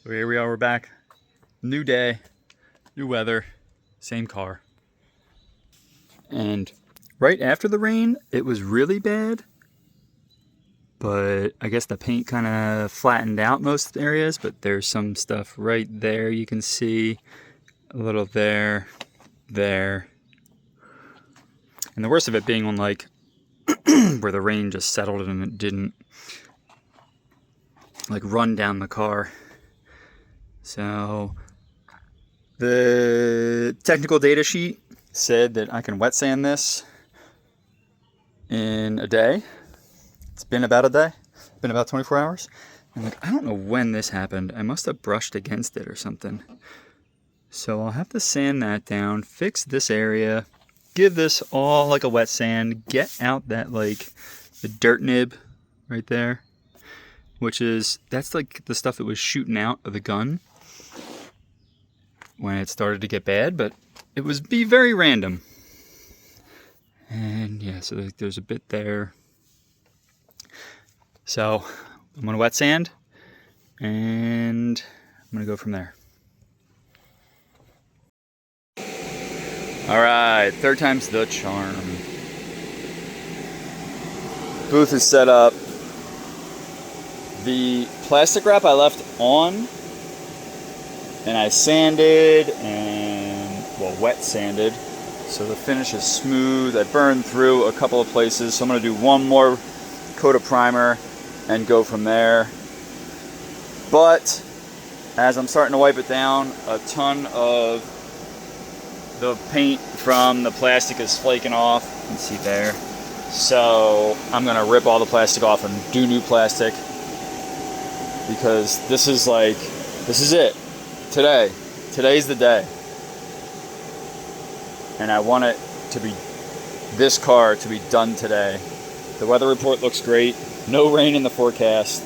So here we are, we're back. New day, new weather, same car. And right after the rain, it was really bad. But I guess the paint kind of flattened out most areas, but there's some stuff right there you can see. A little there, there. And the worst of it being on like where the rain just settled and it didn't like run down the car. So the technical data sheet said that I can wet sand this in a day. It's been about a day, been about 24 hours. And like, I don't know when this happened. I must have brushed against it or something. So I'll have to sand that down, fix this area, give this all like a wet sand, get out that like the dirt nib right there, that's like the stuff that was shooting out of the gun when it started to get bad, but it was very random. And yeah, so there's a bit there. So I'm gonna wet sand and I'm gonna go from there. All right, third time's the charm. Booth is set up. The plastic wrap I left on and I sanded and, well, wet sanded. So the finish is smooth. I burned through a couple of places. So I'm gonna do one more coat of primer and go from there. But as I'm starting to wipe it down, a ton of the paint from the plastic is flaking off. You can see there. So I'm gonna rip all the plastic off and do new plastic, because this is it. Today's the day. And I want this car to be done today. The weather report looks great. No rain in the forecast.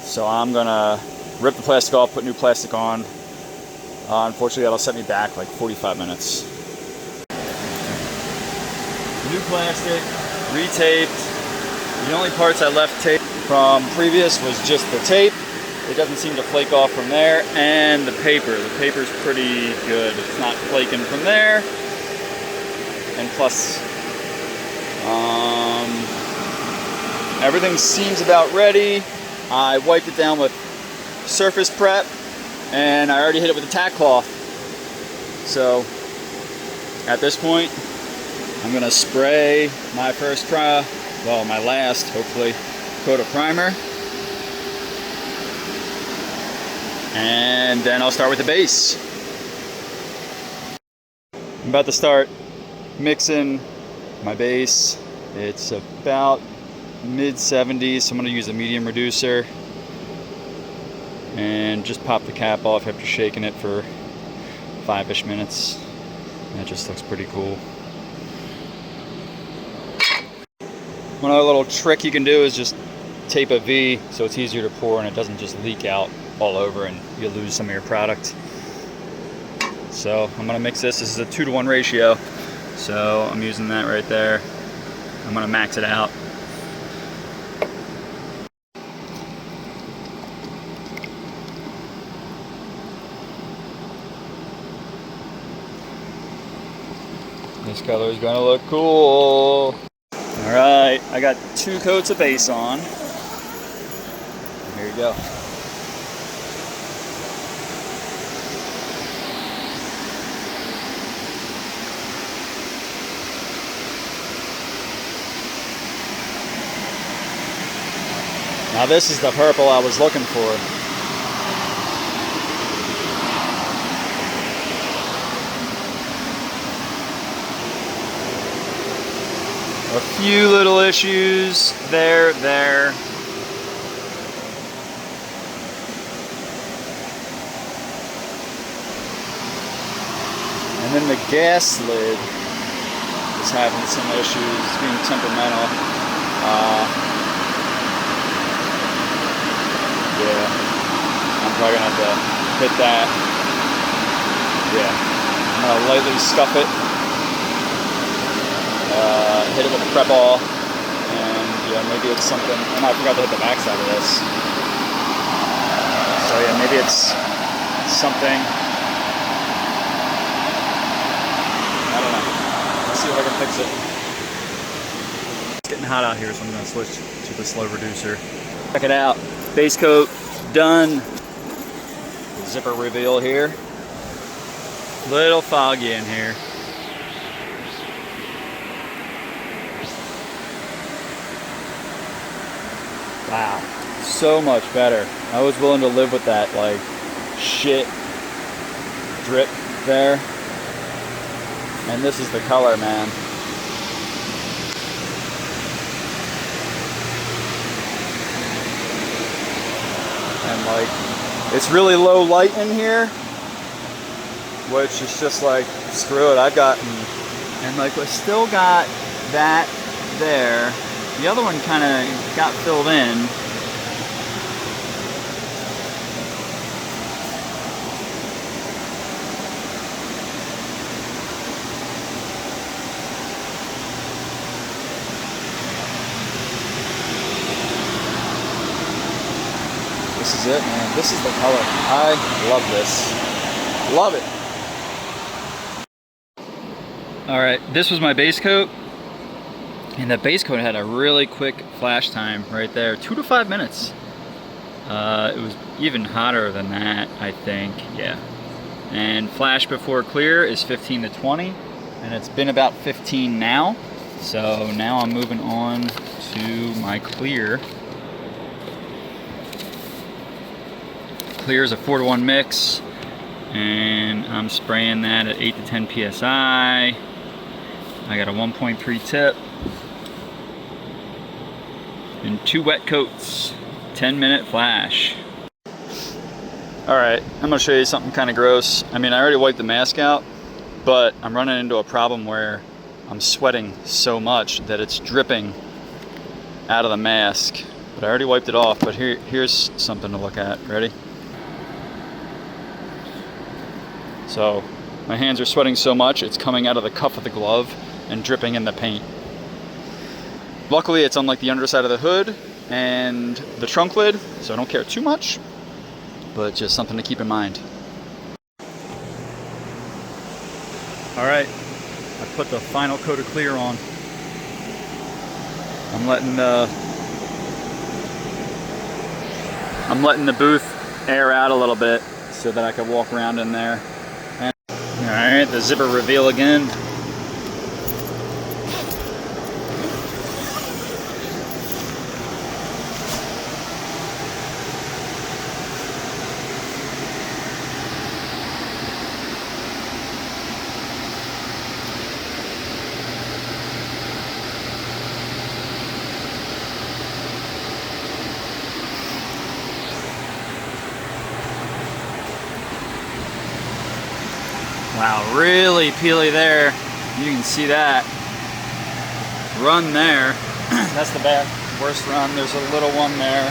So I'm gonna rip the plastic off, put new plastic on. Unfortunately, that'll set me back like 45 minutes. New plastic, retaped. The only parts I left taped from previous was just the tape. It doesn't seem to flake off from there. And the paper. The paper's pretty good. It's not flaking from there. And plus, everything seems about ready. I wiped it down with surface prep, and I already hit it with a tack cloth. So at this point, I'm gonna spray my my last, hopefully, coat of primer. And then I'll start with the base. I'm about to start mixing my base. It's about mid-70s, so I'm gonna use a medium reducer and just pop the cap off after shaking it for 5-ish minutes. That just looks pretty cool. One other little trick you can do is just tape a V so it's easier to pour and it doesn't just leak out all over and you lose some of your product. So I'm gonna mix this. This is a 2-to-1 ratio. So I'm using that right there. I'm gonna max it out. This color is gonna look cool. All right, I got 2 coats of base on. Here you go. Now this is the purple I was looking for. A few little issues there. And then the gas lid is having some issues, being temperamental. Yeah, I'm probably gonna have to hit that. Yeah, I'm gonna lightly scuff it. Hit it with a prep ball, and yeah, maybe it's something. And I forgot to hit the backside of this. So yeah, maybe Maybe it's something. I don't know. Let's see if I can fix it. It's getting hot out here, so I'm going to switch to the slow reducer. Check it out. Base coat done. Zipper reveal here. Little foggy in here. Wow, so much better. I was willing to live with that like shit drip there. And this is the color, man. And like, it's really low light in here, which is just like, screw it, I've gotten, and like I still got that there. The other one kind of got filled in. This is it, man. This is the color. I love this. Love it. All right, this was my base coat. And that base coat had a really quick flash time right there, 2 to 5 minutes. It was even hotter than that, I think, yeah. And flash before clear is 15 to 20, and it's been about 15 now. So now I'm moving on to my clear. Clear is a 4-to-1 mix, and I'm spraying that at 8 to 10 psi. I got a 1.3 tip. And 2 wet coats, 10-minute flash. All right, I'm gonna show you something kind of gross. I mean, I already wiped the mask out, but I'm running into a problem where I'm sweating so much that it's dripping out of the mask. But I already wiped it off, but here's something to look at. Ready? So, my hands are sweating so much, it's coming out of the cuff of the glove and dripping in the paint. Luckily, it's on like the underside of the hood and the trunk lid, so I don't care too much, but just something to keep in mind. All right, I put the final coat of clear on. I'm letting the booth air out a little bit so that I can walk around in there. And, all right, the zipper reveal again. Wow, really peely there. You can see that run there. That's the bad, worst run. There's a little one there.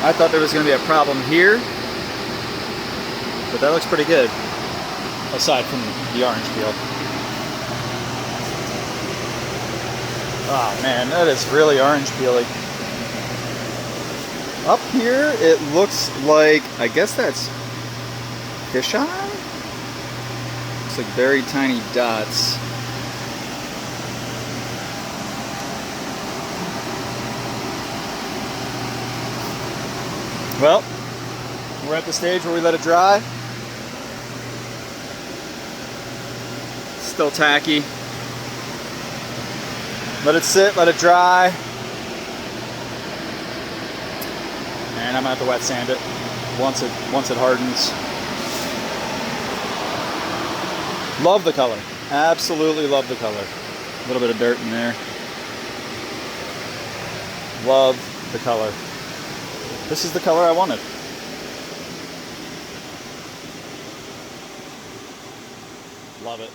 I thought there was going to be a problem here, but that looks pretty good, aside from the orange peel. Oh man, that is really orange peely. Up here, it looks like, I guess that's fisheye? Looks like very tiny dots. Well, we're at the stage where we let it dry. Still tacky. Let it sit, let it dry. And I'm gonna have to wet sand it once it hardens. Love the color. Absolutely love the color. A little bit of dirt in there. Love the color. This is the color I wanted. Love it.